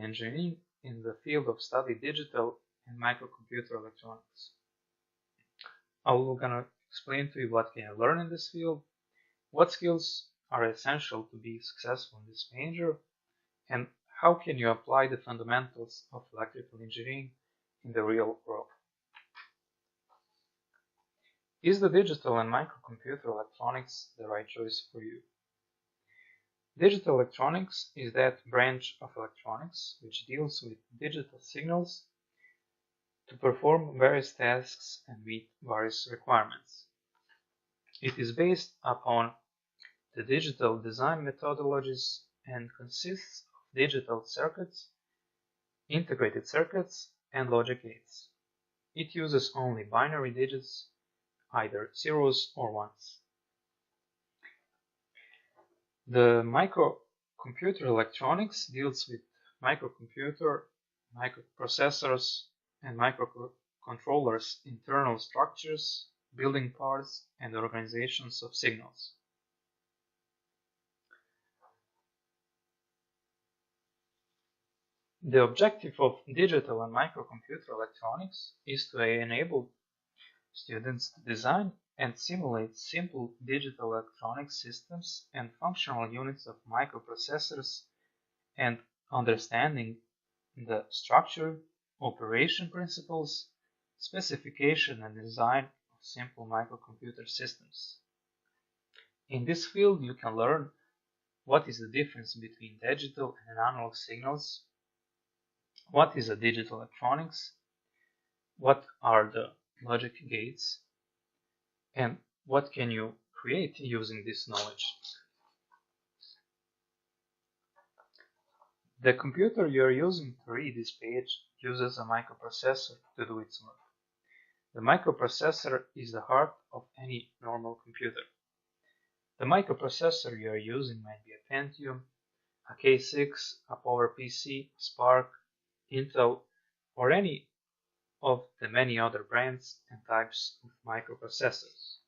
engineering in the field of study digital and microcomputer electronics. I will gonna explain to you what can you learn in this field, what skills are essential to be successful in this major, and how can you apply the fundamentals of electrical engineering in the real world. Is the digital and microcomputer electronics the right choice for you? Digital electronics is that branch of electronics which deals with digital signals to perform various tasks and meet various requirements. It is based upon the digital design methodologies and consists of digital circuits, integrated circuits, and logic gates. It uses only binary digits, either zeros or ones. The microcomputer electronics deals with microcomputer, microprocessors, and microcontrollers' internal structures, building parts, and organizations of signals. The objective of digital and microcomputer electronics is to enable students to design and simulate simple digital electronic systems and functional units of microprocessors, and understanding the structure, operation principles, specification, and design of simple microcomputer systems. In this field, you can learn what is the difference between digital and analog signals, what is a digital electronics, what are the logic gates, and what can you create using this knowledge. The computer you are using to read this page uses a microprocessor to do its work. The microprocessor is the heart of any normal computer. The microprocessor you are using might be a Pentium, a K6, a PowerPC, Spark, Intel, or any of the many other brands and types of microprocessors.